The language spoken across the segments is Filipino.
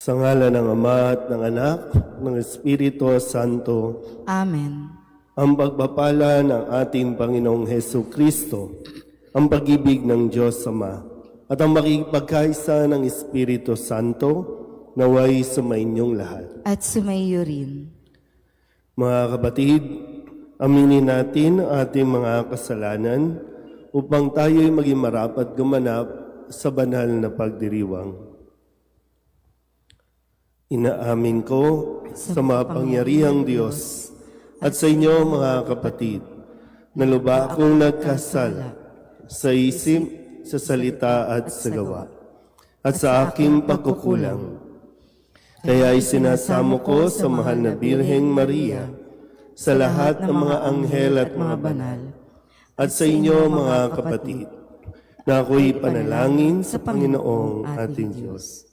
Sa ngalan ng Ama at ng Anak, ng Espiritu Santo. Amen. Ang pagpapala ng ating Panginoong Heso Kristo, ang pag-ibig ng Diyos Ama, at ang makipagkaisa ng Espiritu Santo, naway sumainyong lahat. At sumaiyo rin. Mga kapatid, aminin natin ang ating mga kasalanan upang tayo'y maging marapat gumanap sa banal na pagdiriwang. Inaamin ko sa mapangyarihang Diyos at sa inyo mga kapatid, na lubha akong nagkasala sa isip, sa salita at sa gawa, at sa aking pagkukulang. Kaya isinasamo ko sa mahal na Birheng Maria, sa lahat ng mga anghel at mga banal, at sa inyo mga kapatid, na ako'y panalangin sa Panginoong ating Diyos.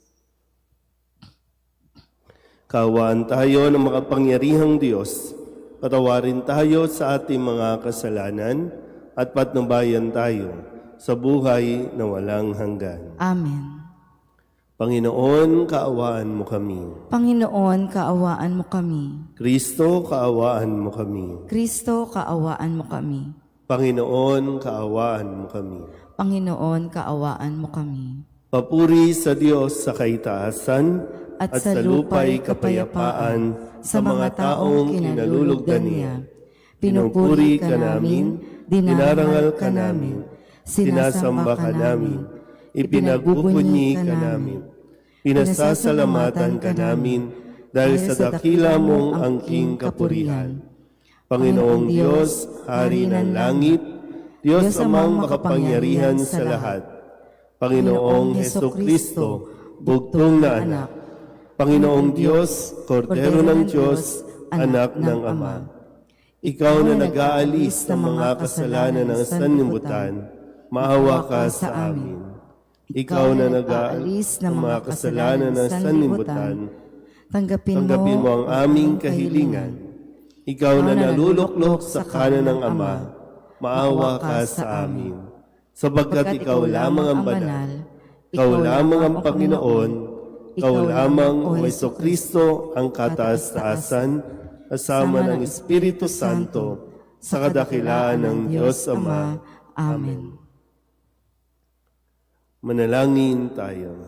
Kaawaan tayo ng makapangyarihang Diyos, patawarin tayo sa ating mga kasalanan at patnubayan tayo sa buhay na walang hanggan. Amen. Panginoon, kaawaan mo kami. Panginoon, kaawaan mo kami. Kristo, kaawaan mo kami. Kristo, kaawaan mo kami. Panginoon, kaawaan mo kami. Panginoon, kaawaan mo kami. Papuri sa Diyos sa kaitaasan at sa lupa'y kapayapaan sa mga taong kinalulugdan niya. Pinupuri ka namin, dinarangal ka namin, sinasamba ka namin, ipinagbubunyi ka namin, pinasasalamatan ka namin dahil sa dakila mong angking kapurihan. Panginoong Diyos, Hari ng langit, Diyos amang makapangyarihan sa lahat, Panginoong Heso Kristo, bugtong na anak, Panginoong Diyos, Kordero ng Diyos, Anak ng Ama. Ikaw na nag-aalis ng mga kasalanan ng sanlibutan, maawa ka sa amin. Ikaw na nag-aalis ng mga kasalanan ng sanlibutan, tanggapin mo ang aming kahilingan. Ikaw na naluluklok sa kanan ng Ama, maawa ka sa amin. Sapagkat ikaw lamang ang banal, ikaw lamang ang Panginoon, ikaw lamang, O Heso Kristo, ang kataas-taasan, kasama ng Espiritu Santo, sa kadakilaan ng Diyos Ama. Amen. Manalangin tayo.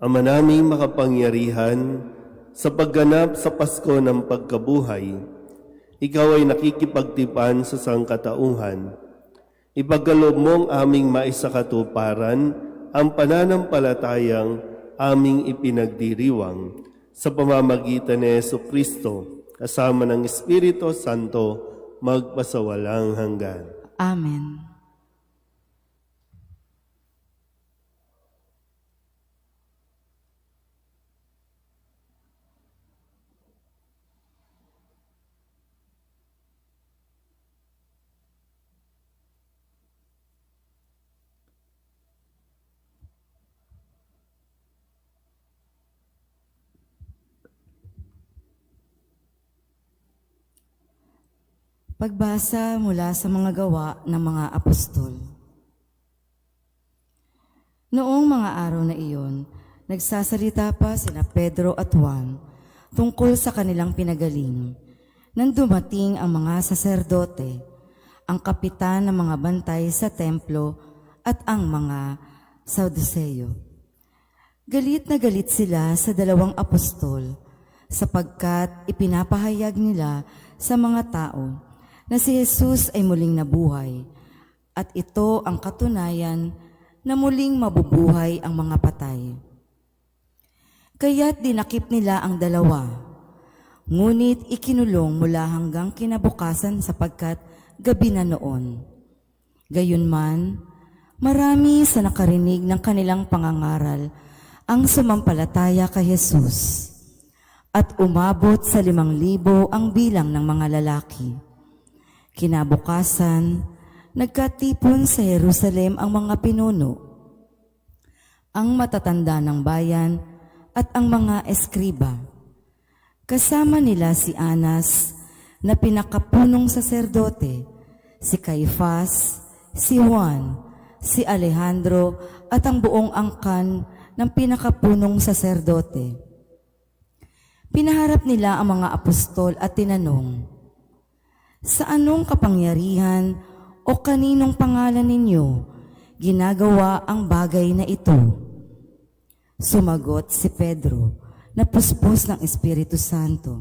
Ama naming makapangyarihan, sa pagganap sa Pasko ng pagkabuhay, ikaw ay nakikipagtipan sa sangkatauhan. Ipagkaloob mong aming maisakatuparan ang pananampalatayang aming ipinagdiriwang sa pamamagitan ni Heso Kristo, kasama ng Espiritu Santo, magpasawalang hanggan. Amen. Pagbasa mula sa mga gawa ng mga apostol. Noong mga araw na iyon, nagsasalita pa sina Pedro at Juan tungkol sa kanilang pinagaling. Nang dumating ang mga saserdote, ang kapitan ng mga bantay sa templo at ang mga Saduceo. Galit na galit sila sa dalawang apostol sapagkat ipinapahayag nila sa mga tao na si Jesus ay muling nabuhay, at ito ang katunayan na muling mabubuhay ang mga patay. Kaya't dinakip nila ang dalawa, ngunit ikinulong mula hanggang kinabukasan sapagkat gabi na noon. Gayunman, marami sa nakarinig ng kanilang pangangaral ang sumampalataya kay Jesus, at umabot sa 5,000 ang bilang ng mga lalaki. Kinabukasan, nagkatipon sa Jerusalem ang mga pinuno, ang matatanda ng bayan at ang mga eskriba. Kasama nila si Anas na pinakapunong saserdote, si Caifás, si Juan, si Alejandro at ang buong angkan ng pinakapunong saserdote. Pinaharap nila ang mga apostol at tinanong, "Sa anong kapangyarihan o kaninong pangalan ninyo ginagawa ang bagay na ito?" Sumagot si Pedro, na puspos ng Espiritu Santo,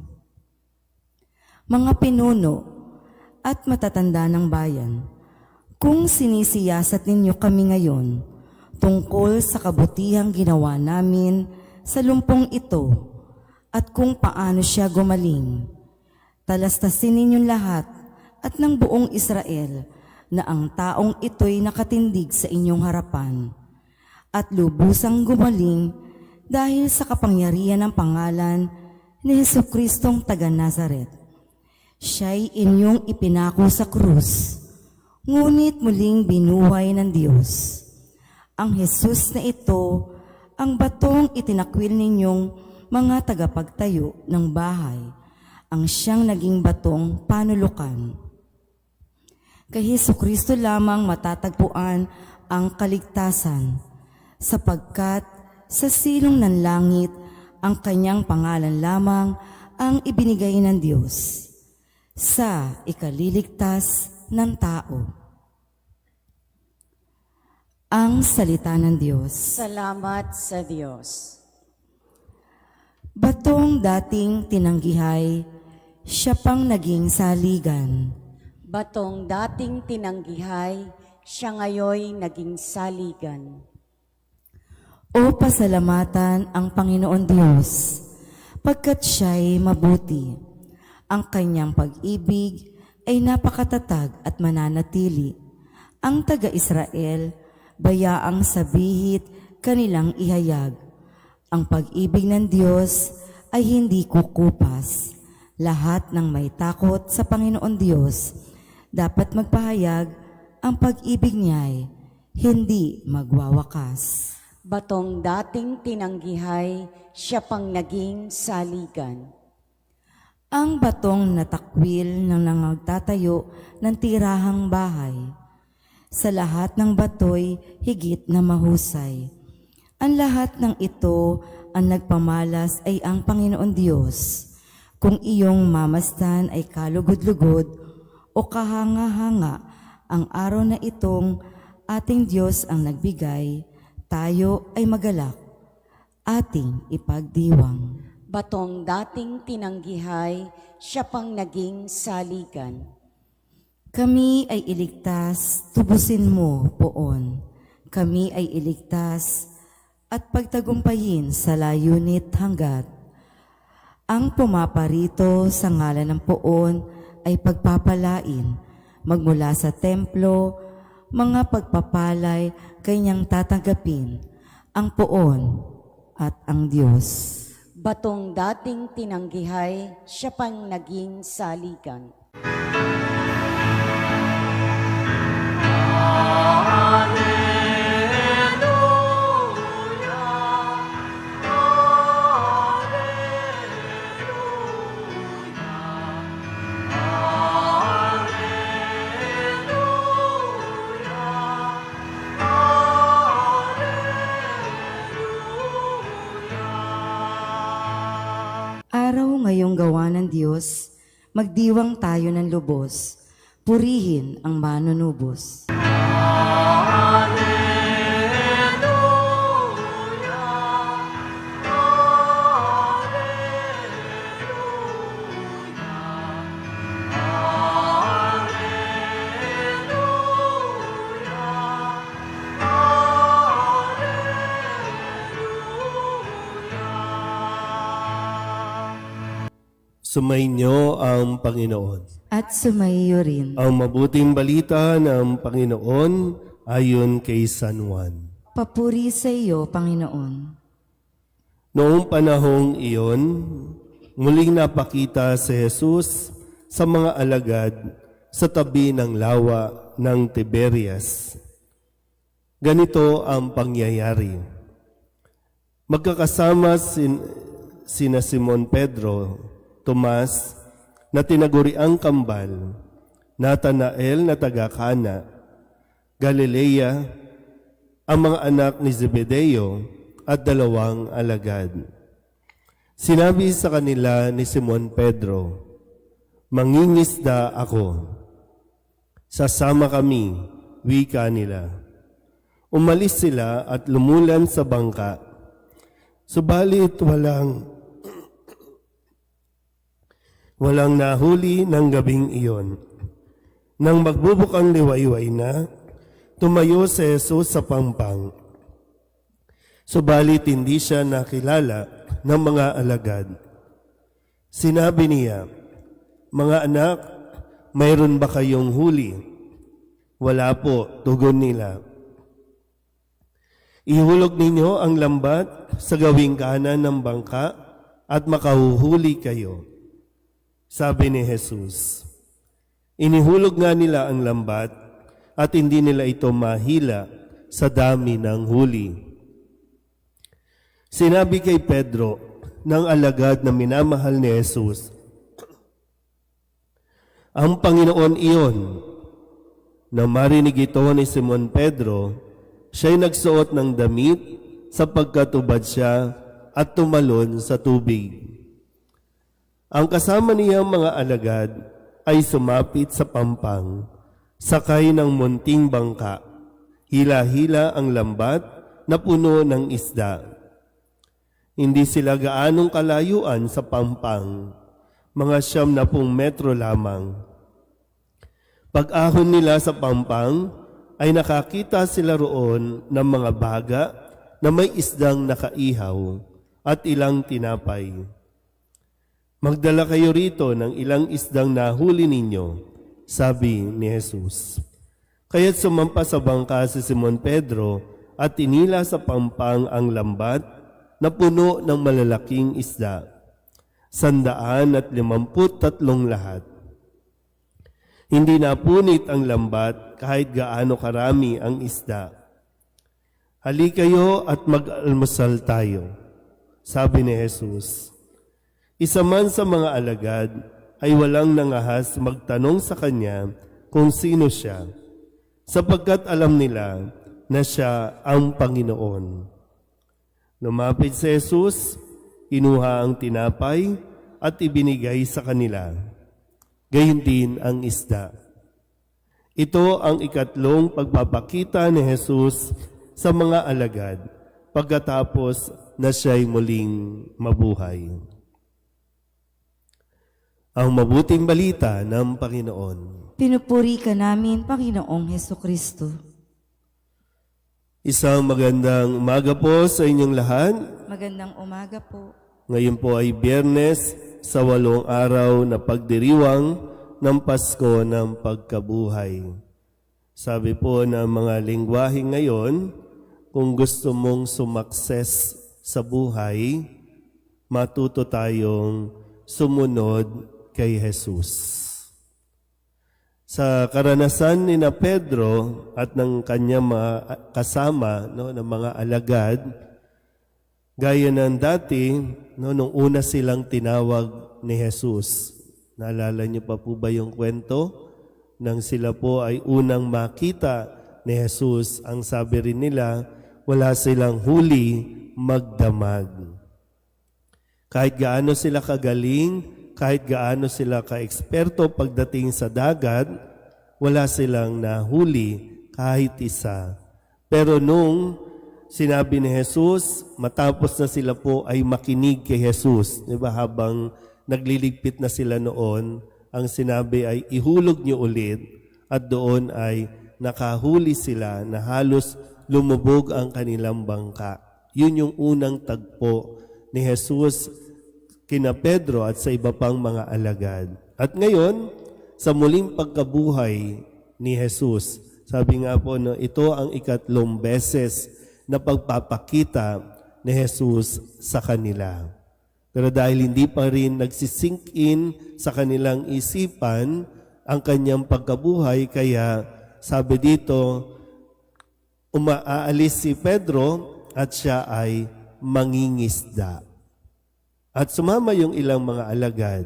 "Mga pinuno at matatanda ng bayan, kung sinisiyasat ninyo kami ngayon tungkol sa kabutihang ginawa namin sa lumpong ito at kung paano siya gumaling, talastasin ninyong lahat at ng buong Israel na ang taong ito'y nakatindig sa inyong harapan at lubusang gumaling dahil sa kapangyarihan ng pangalan ni Jesucristong taga Nazaret. Siya'y inyong ipinako sa krus, ngunit muling binuhay ng Diyos. Ang Jesus na ito, ang batong itinakwil ninyong mga tagapagtayo ng bahay, ang siyang naging batong panulukan. Kay Jesucristo lamang matatagpuan ang kaligtasan, sapagkat sa silong ng langit ang kanyang pangalan lamang ang ibinigay ng Diyos sa ikaliligtas ng tao. Ang salita ng Diyos. Salamat sa Diyos. Batong dating tinanggihay, siya pang naging saligan. Batong dating tinanggihay, siya ngayoy naging saligan. O pasalamatan ang Panginoon Diyos, pagkat siya'y mabuti. Ang kanyang pag-ibig ay napakatatag at mananatili. Ang taga-Israel, bayaang sabihit kanilang ihayag. Ang pag-ibig ng Diyos ay hindi kukupas. Lahat ng may takot sa Panginoon Diyos, dapat magpahayag ang pag-ibig niya'y hindi magwawakas. Batong dating tinanggihay, siya pang naging saligan. Ang batong natakwil ng nangagtatayo ng tirahang bahay. Sa lahat ng bato'y higit na mahusay. Ang lahat ng ito ang nagpamalas ay ang Panginoon Diyos. Kung iyong mamasdan ay kalugod-lugod o kahanga-hanga, ang araw na itong ating Diyos ang nagbigay, tayo ay magalak, ating ipagdiwang. Batong dating tinanggihay, siya pang naging saligan. Kami ay iligtas, tubusin mo, Poon. Kami ay iligtas at pagtagumpayin sa layunit hanggat. Ang pumaparito sa ngalan ng Poon ay pagpapalain, magmula sa templo, mga pagpapalay kanyang tatanggapin, ang Poon at ang Diyos. Batong dating tinanggihay, siya pang naging saligan. Araw ngayong gawa ng Diyos, magdiwang tayo ng lubos, purihin ang manunubos. Sumainyo ang Panginoon. At sumaiyo rin. Ang mabuting balita ng Panginoon ayon kay San Juan. Papuri sa iyo, Panginoon. Noong panahong iyon, muling napakita si Jesus sa mga alagad sa tabi ng lawa ng Tiberias. Ganito ang pangyayari. Magkakasama sina Simon Pedro, Tomas na tinaguriang kambal, Natanael na taga-Kana, Galilea, ang mga anak ni Zebedeo at 2 alagad. Sinabi sa kanila ni Simon Pedro, "Mangingisda ako." "Sasama kami," wika nila. Umalis sila at lumulan sa bangka. Subalit walang nahuli ng gabing iyon. Nang magbubukang liwayway na, tumayo si Jesus sa pampang. Subalit hindi siya nakilala ng mga alagad. Sinabi niya, "Mga anak, mayroon ba kayong huli?" "Wala po," tugon nila. "Ihulog ninyo ang lambat sa gawing kanan ng bangka at makahuhuli kayo," sabi ni Jesus. Inihulog nga nila ang lambat at hindi nila ito mahila sa dami ng huli. Sinabi kay Pedro ng alagad na minamahal ni Jesus, "Ang Panginoon iyon." Na marinig ito ni Simon Pedro, siya'y nagsuot ng damit sapagkat ubad siya at tumalon sa tubig. Ang kasama niyang mga alagad ay sumapit sa pampang, sakay ng munting bangka, hila-hila ang lambat na puno ng isda. Hindi sila gaanong kalayuan sa pampang, mga 90 metro lamang. Pag-ahon nila sa pampang, ay nakakita sila roon ng mga baga na may isdang nakaihaw at ilang tinapay. "Magdala kayo rito ng ilang isdang nahuli ninyo," sabi ni Jesus. Kaya't sumampa sa bangka si Simon Pedro at tinila sa pampang ang lambat na puno ng malalaking isda, 153 lahat. Hindi napunit ang lambat kahit gaano karami ang isda. "Halika kayo at mag-almusal tayo," sabi ni Jesus. Isa man sa mga alagad ay walang nangahas magtanong sa kanya kung sino siya, sapagkat alam nila na siya ang Panginoon. Lumapit si Jesus, kinuha ang tinapay at ibinigay sa kanila. Gayon din ang isda. Ito ang ikatlong pagpapakita ni Jesus sa mga alagad pagkatapos na siya'y muling mabuhay. Ang mabuting balita ng Panginoon. Pinupuri ka namin, Panginoong Hesukristo. Isang magandang umaga po sa inyong lahat. Magandang umaga po. Ngayon po ay Biyernes sa 8 araw na pagdiriwang ng Pasko ng Pagkabuhay. Sabi po ng mga lingwahe ngayon, kung gusto mong sumakses sa buhay, matuto tayong sumunod kay Jesus. Sa karanasan ni na Pedro at ng kanyang mga kasama, ng mga alagad, gaya ng dati, nung una silang tinawag ni Jesus. Naalala niyo pa po ba yung kwento? Nang sila po ay unang makita ni Jesus, ang sabi rin nila, wala silang huli magdamag. Kahit gaano sila kagaling, kahit gaano sila ka-eksperto pagdating sa dagat, wala silang nahuli kahit isa. Pero nung sinabi ni Jesus, matapos na sila po ay makinig kay Jesus, di ba, habang nagliligpit na sila noon, ang sinabi ay ihulog niyo ulit at doon ay nakahuli sila na halos lumubog ang kanilang bangka. Yun yung unang tagpo ni Jesus kina Pedro at sa iba pang mga alagad. At ngayon, sa muling pagkabuhay ni Jesus, sabi nga po, ito ang ikatlong beses na pagpapakita ni Jesus sa kanila. Pero dahil hindi pa rin nagsisink in sa kanilang isipan ang kanyang pagkabuhay, kaya sabi dito, umaalis si Pedro at siya ay mangingisda. At sumama yung ilang mga alagad.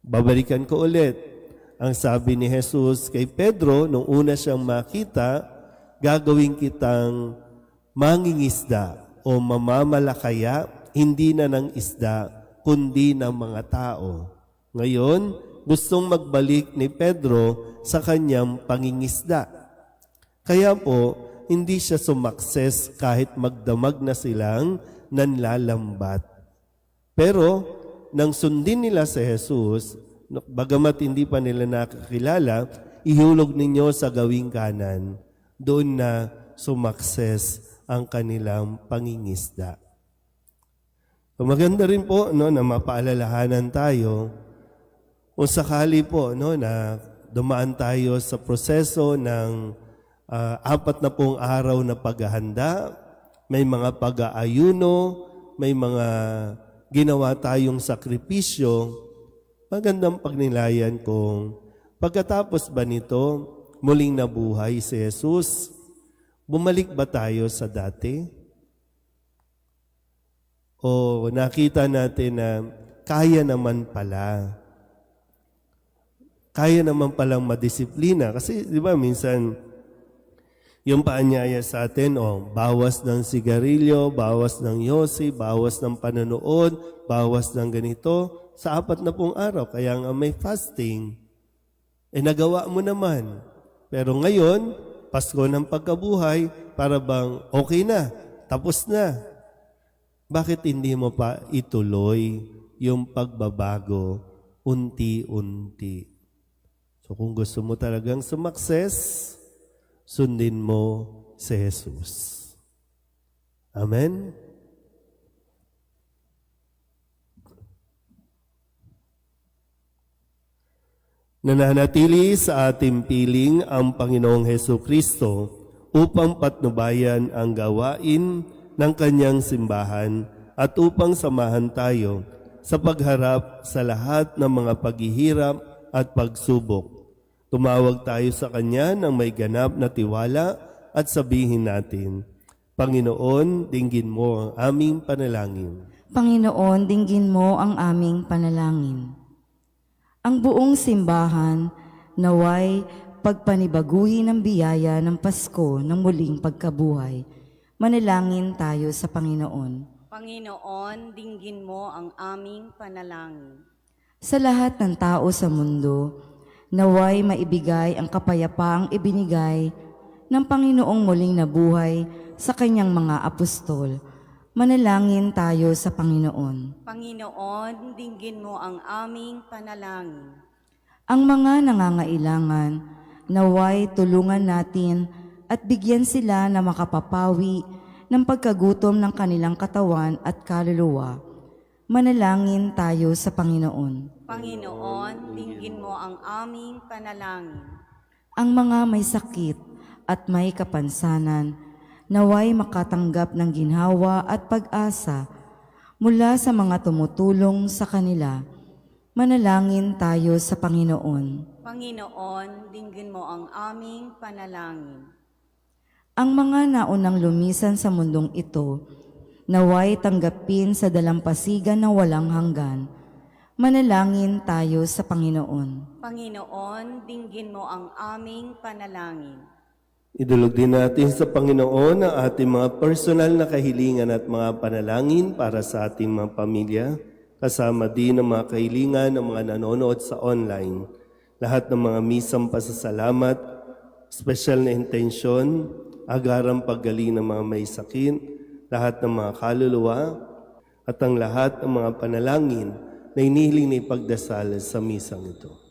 Babalikan ko ulit. Ang sabi ni Jesus kay Pedro, nung una siyang makita, gagawin kitang mangingisda o o mamamalakaya, hindi na ng isda, kundi ng mga tao. Ngayon, gustong magbalik ni Pedro sa kanyang pangingisda. Kaya po, hindi siya sumakses kahit magdamag na silang nanlalambat. Pero, nang sundin nila si Jesus, bagamat hindi pa nila nakakilala, ihulog ninyo sa gawing kanan. Doon na sumakses ang kanilang pangingisda. So maganda rin po na mapaalalahanan tayo kung sakali po na dumaan tayo sa proseso ng 40 araw na paghahanda, may mga pag-aayuno, may mga ginawa tayong sakripisyo, magandang pagnilayan kung pagkatapos ba nito muling nabuhay si Jesus, bumalik ba tayo sa dati? O nakita natin na kaya naman palang madisiplina. Kasi di ba minsan, yung paanyaya sa atin, bawas ng sigarilyo, bawas ng yosi, bawas ng panonood, bawas ng ganito, sa 40 araw. Kaya nga may fasting. Nagawa mo naman. Pero ngayon, Pasko ng pagkabuhay, para bang okay na, tapos na. Bakit hindi mo pa ituloy yung pagbabago unti-unti? So kung gusto mo talagang sumakses, sundin mo si Jesus. Amen? Nananatili sa ating piling ang Panginoong Hesukristo upang patnubayan ang gawain ng Kanyang simbahan at upang samahan tayo sa pagharap sa lahat ng mga paghihirap at pagsubok. Tumawag tayo sa Kanya ng may ganap na tiwala at sabihin natin, Panginoon, dinggin mo ang aming panalangin. Panginoon, dinggin mo ang aming panalangin. Ang buong simbahan naway pagpanibaguhin ng biyaya ng Pasko ng muling pagkabuhay. Manalangin tayo sa Panginoon. Panginoon, dinggin mo ang aming panalangin. Sa lahat ng tao sa mundo, naway maibigay ang kapayapaang ibinigay ng Panginoong muling nabuhay sa kanyang mga apostol. Manalangin tayo sa Panginoon. Panginoon, dinggin mo ang aming panalangin. Ang mga nangangailangan, naway tulungan natin at bigyan sila na makapapawi ng pagkagutom ng kanilang katawan at kaluluwa. Manalangin tayo sa Panginoon. Panginoon, dinggin mo ang aming panalangin. Ang mga may sakit at may kapansanan, naway makatanggap ng ginhawa at pag-asa mula sa mga tumutulong sa kanila. Manalangin tayo sa Panginoon. Panginoon, dinggin mo ang aming panalangin. Ang mga naunang lumisan sa mundong ito, naway tanggapin sa dalampasigan na walang hanggan. Manalangin tayo sa Panginoon. Panginoon, dinggin mo ang aming panalangin. Idulog din natin sa Panginoon ang ating mga personal na kahilingan at mga panalangin para sa ating mga pamilya, kasama din ang mga kahilingan ng mga nanonood sa online. Lahat ng mga misang pasasalamat, special na intensyon, agarang paggaling ng mga may sakit, lahat ng mga kaluluwa, at ang lahat ng mga panalangin na inihiling na ipagdasal sa misang ito.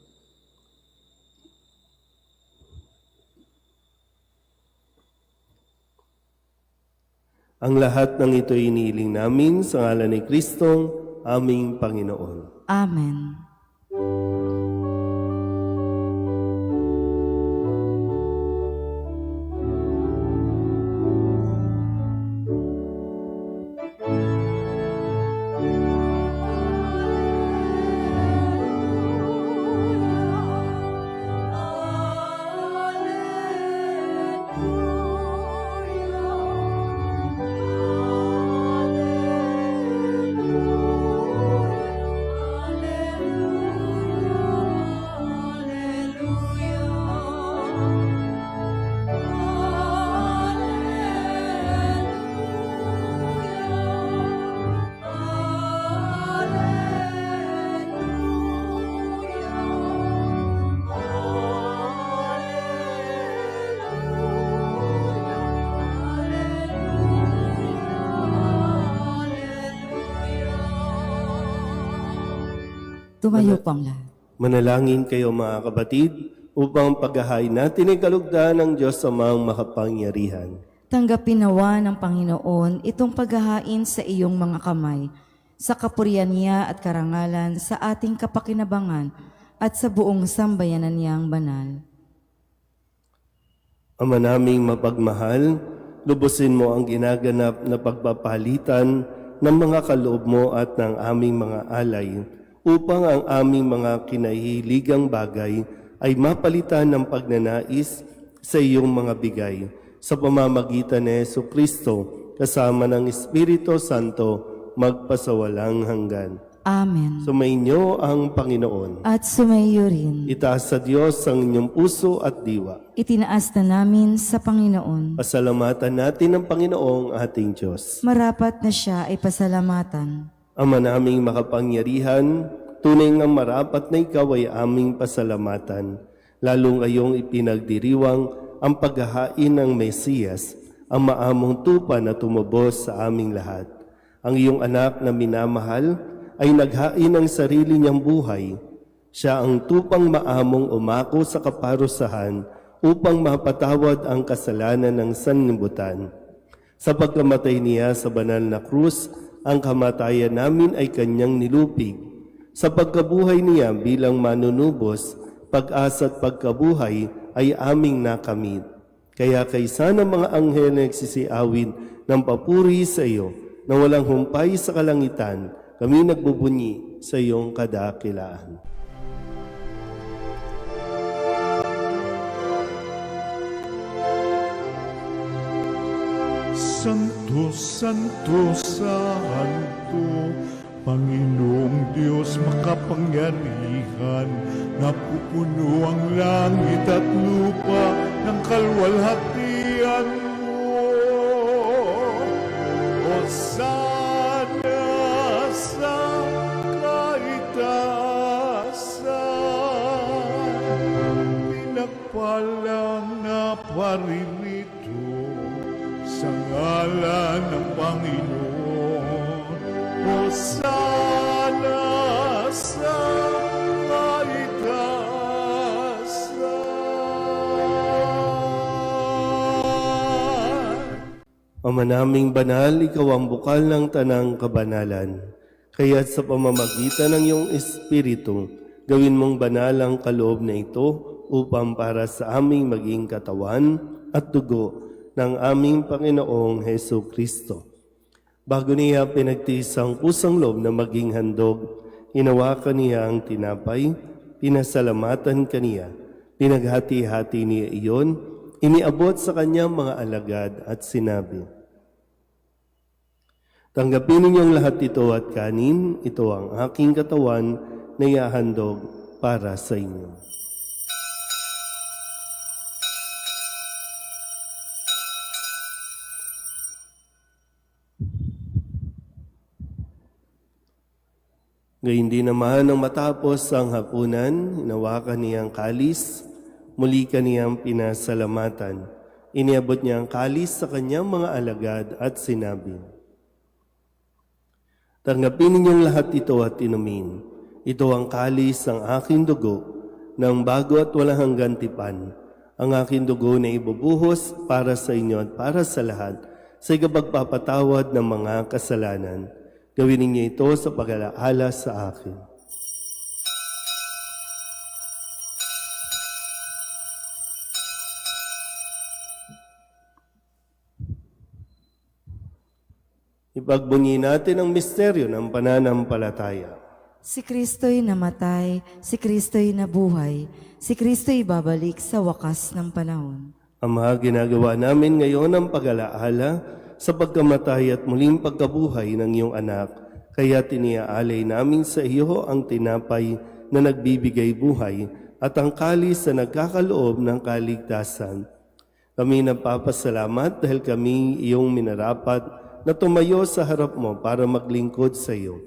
Ang lahat ng ito inihiling namin sa ngalan ni Kristong aming Panginoon. Amen. Tumayo po ang lahat. Manalangin kayo mga kapatid upang paghahain natin ay kalugdan ng Diyos Amang makapangyarihan. Tanggapin nawa ng Panginoon itong paghahain sa iyong mga kamay, sa kapurihan niya at karangalan sa ating kapakinabangan at sa buong sambayanan niyang banal. Ama naming mapagmahal, lubusin mo ang ginaganap na pagpapalitan ng mga kaloob mo at ng aming mga alay upang ang aming mga kinahihiligang bagay ay mapalitan ng pagnanais sa iyong mga bigay sa pamamagitan ni Jesucristo kasama ng Espiritu Santo magpasawalang hanggan. Amen. Sumainyo ang Panginoon. At sumayo rin. Itaas sa Diyos ang inyong puso at diwa. Itinaas na namin sa Panginoon. Pasalamatan natin ang Panginoong ating Diyos. Marapat na siya ay pasalamatan. Ama naming makapangyarihan, tunay nga marapat na ikaw ay aming pasalamatan, lalo ngayong ipinagdiriwang ang paghahain ng Mesiyas, ang maamong tupa na tumubos sa aming lahat. Ang iyong anak na minamahal ay naghain ng sarili niyang buhay. Siya ang tupang maamong umako sa kaparusahan upang mapatawad ang kasalanan ng sanlibutan. Sa pagkamatay niya sa banal na krus, ang kamatayan namin ay kanyang nilupig. Sa pagkabuhay niya bilang manunubos, pag-asa at pagkabuhay ay aming nakamit. Kaya kaysa ng mga anghel na nagsisiawin ng papuri sa iyo, na walang humpay sa kalangitan, kami nagbubunyi sa iyong kadakilaan. Santo, Santo, Santo, Panginoong Diyos makapangyarihan, napupuno ang langit at lupa ng kalwalhatian mo. Hosana sa kaitaasan, pinagpalang na paririto sa ngalan ng Panginoon. Hosana sa kaitaasan. Ama naming banal, ikaw ang bukal ng tanang kabanalan. Kaya't sa pamamagitan ng iyong Espiritu, gawin mong banal ang kaloob na ito upang para sa aming maging katawan at dugo ng aming Panginoong Heso Kristo. Bago niya pinagtiis ang pusang loob na maging handog, hinawakan niya ang tinapay, pinasalamatan kaniya, pinaghati-hati niya iyon, iniabot sa kanyang mga alagad at sinabi, "Tanggapin ninyong lahat ito at kanin, ito ang aking katawan na iahandog para sa inyo." Gayun din naman nang matapos ang hapunan, hinawakan niya ang kalis, muli kaniyang pinasalamatan. Iniabot niya ang kalis sa kanyang mga alagad at sinabi, "Tanggapin ninyong lahat ito at inumin. Ito ang kalis ng aking dugo, ng bago at walang hanggang tipan. Ang aking dugo na ibubuhos para sa inyo at para sa lahat, sa ikapagpapatawad ng mga kasalanan. Gawin ninyo ito sa pag-alaala sa akin." Ipagbunyi natin ang misteryo ng pananampalataya. Si Kristo'y namatay, si Kristo'y nabuhay, si Kristo'y babalik sa wakas ng panahon. Ama, ginagawa namin ngayon ang pag-alaala sa pagkamatay at muling pagkabuhay ng iyong anak, kaya tiniaalay namin sa iyo ang tinapay na nagbibigay buhay at ang kalis na nagkakaloob ng kaligtasan. Kami nagpapasalamat dahil kami iyong minarapat na tumayo sa harap mo para maglingkod sa iyo.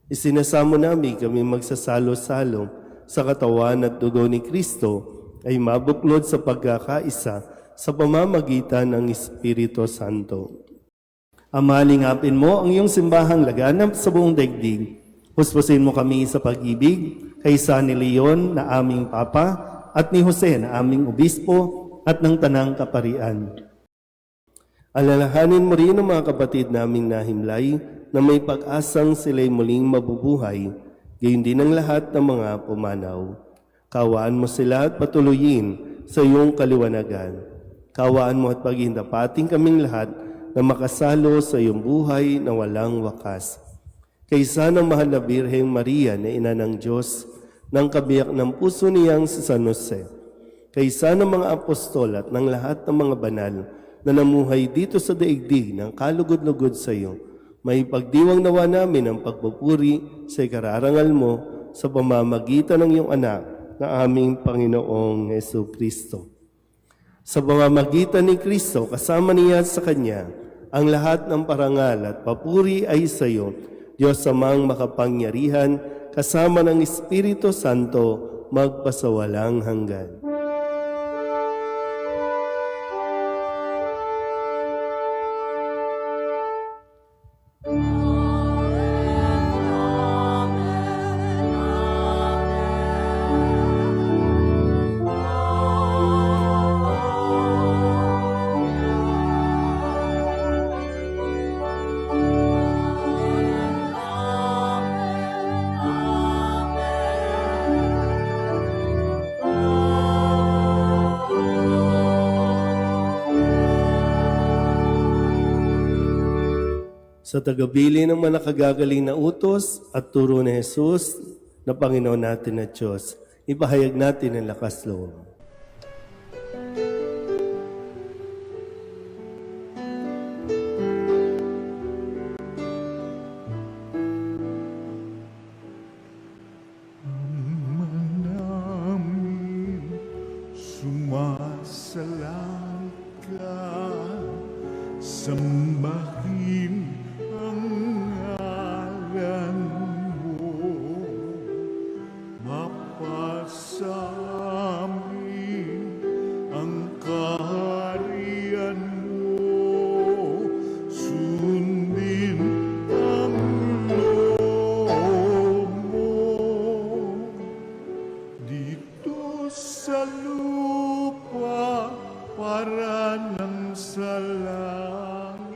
Isinasamo namin kami magsasalo-salo sa katawan at dugo ni Kristo ay mabuklod sa pagkakaisa sa pamamagitan ng Espiritu Santo. Ama, lingapin mo ang iyong simbahang laganap sa buong daigdig Puspusin mo kami sa pag-ibig kay San Leon na aming Papa at ni Jose na aming Obispo at ng Tanang Kaparian. Alalahanin mo rin ang mga kapatid naming nahimlay na may pag-asang sila'y muling mabubuhay, gayon din ang lahat ng mga pumanaw. Kawaan mo sila at patuloyin sa iyong kaliwanagan. Kawaan mo at paghindapating kaming lahat na makasalo sa iyong buhay na walang wakas. Kaysa ng mahal na Birheng Maria na ina ng Diyos, ng kabiyak ng puso niyang si San Jose, kaysa ng mga apostol at ng lahat ng mga banal na namuhay dito sa daigdig ng kalugod-lugod sa iyo, may pagdiwang nawa namin ang pagpupuri sa ikararangal mo sa pamamagitan ng iyong anak na aming Panginoong Hesu Kristo. Sa pamamagitan ni Kristo, kasama niya sa Kanya, ang lahat ng parangal at papuri ay sa iyo, Diyos Amang makapangyarihan, kasama ng Espiritu Santo, magpasawalang hanggan. Sa tagabili ng mga nakagagaling na utos at turo ni Jesus na Panginoon natin at Diyos, ipahayag natin ang lakas loob. namin sumasalang ka, sambahin ang ngalan mo, mapasamin ang kaharian mo, sundin ang loob mo dito sa lupa para nang sa langit.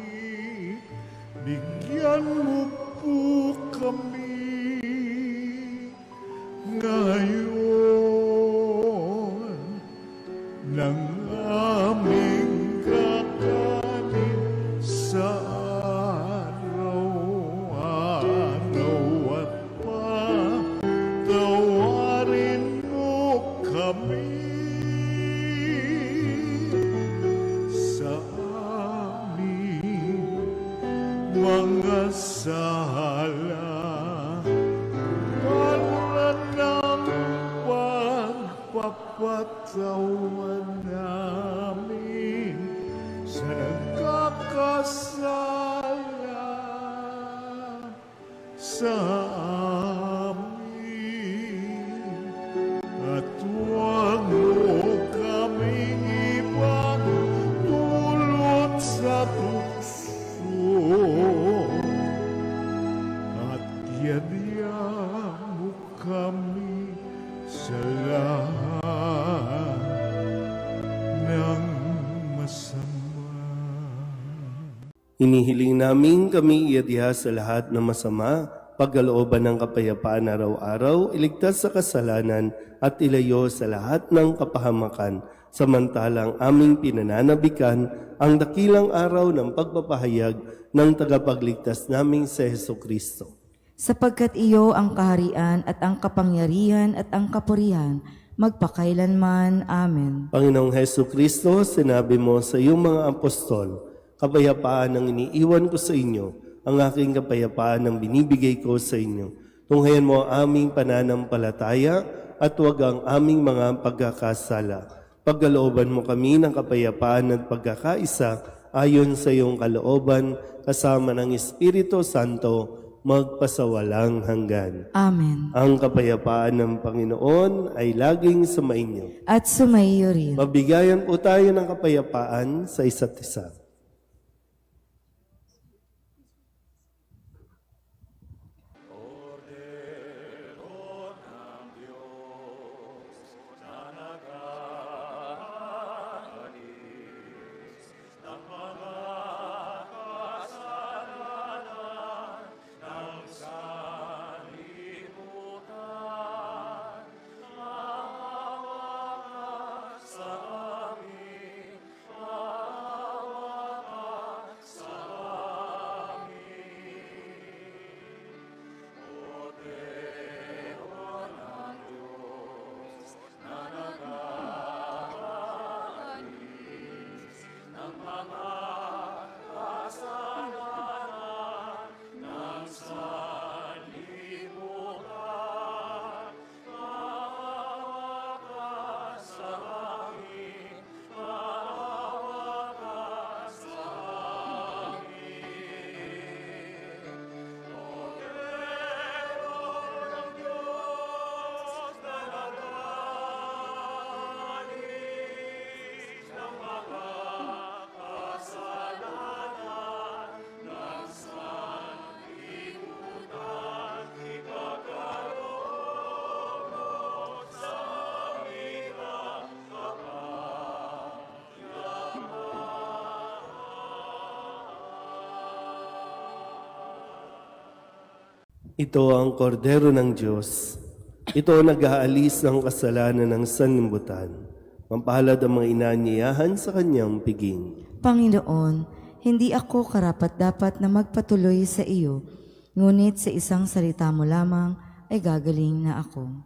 Bigyan mo po kami ngayon ng aming kakanin sa araw-araw at patawarin mo kami sa aming mga sala para ng pagpapatawan namin sa nagkakasala sa amin. At huwag mo kaming ipagdulot sa tukso at yadya mo kami sa lahat ng masama. Hinihiling namin kami iadya sa lahat ng masama, pagkalooban ng kapayapaan araw-araw, iligtas sa kasalanan at ilayo sa lahat ng kapahamakan, samantalang aming pinananabikan ang dakilang araw ng pagpapahayag ng tagapagligtas naming si Jesucristo. Sapagkat iyo ang kaharian at ang kapangyarihan at ang kapurihan, magpakailanman. Amen. Panginoong Jesucristo, sinabi mo sa iyong mga apostol, kapayapaan ang iniiwan ko sa inyo, ang aking kapayapaan ang binibigay ko sa inyo. Tunghayan mo ang aming pananampalataya at huwag ang aming mga pagkakasala. Pagkalooban mo kami ng kapayapaan at pagkakaisa ayon sa iyong kalooban, kasama ng Espiritu Santo, magpasawalang hanggan. Amen. Ang kapayapaan ng Panginoon ay laging sumainyo. At sumaiyo rin. Mabigayan po tayo ng kapayapaan sa isa't isa. Ito ang kordero ng Diyos. Ito ang nag-aalis ng kasalanan ng sanlibutan. Mampalad ang mga inanyayahan sa kanyang piging. Panginoon, hindi ako karapat-dapat na magpatuloy sa iyo, ngunit sa isang salita mo lamang ay gagaling na ako.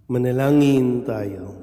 Manalangin tayo.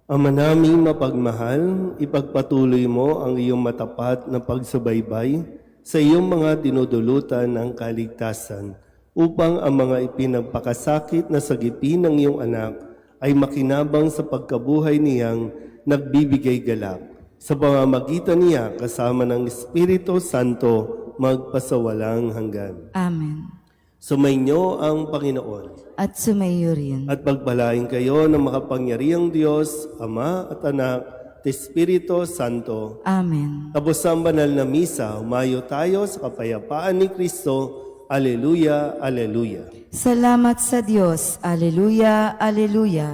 Ama naming mapagmahal, ipagpatuloy mo ang iyong matapat na pagsubaybay sa iyong mga dinudulutan ng kaligtasan upang ang mga ipinagpakasakit na sagipin ng iyong anak ay makinabang sa pagkabuhay niyang nagbibigay galak. Sa pamamagitan niya kasama ng Espiritu Santo magpasawalang hanggan. Amen. Sumainyo ang Panginoon. At sumayo rin. At pagpalain kayo ng makapangyarihang Diyos, Ama at Anak, at Espiritu Santo. Amen. Tapos ang banal na misa, humayo tayo sa kapayapaan ni Kristo. Aleluya, aleluya. Salamat sa Diyos. Aleluya, aleluya.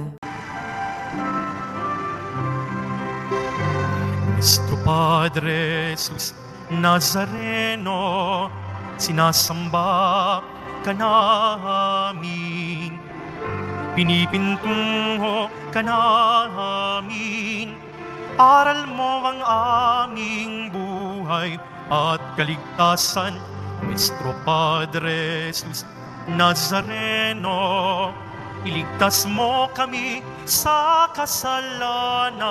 Nuestro Padre Jesus Nazareno, sinasamba ka namin, pinipintungo ka namin, aral mo ang aming buhay at kaligtasan. Nuestro Padre Jesus Nazareno, iligtas mo kami sa kasalanan.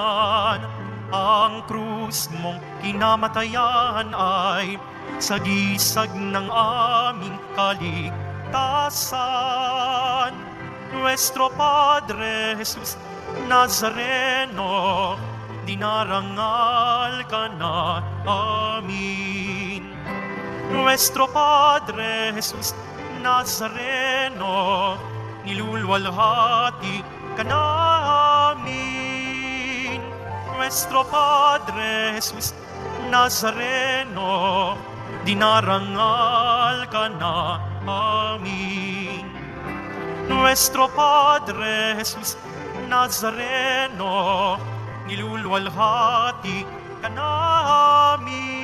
Ang krus mong kinamatayan ay sagisag ng aming kaligtasan. Nuestro Padre Jesus Nazareno, dinarangal ka na amin. Nuestro Padre Jesus Nazareno, nilulwalhati ka namin. Nuestro Padre Jesus Nazareno, dinarangal ka na amin. Nuestro Padre Jesus Nazareno, nilulwalhati ka namin.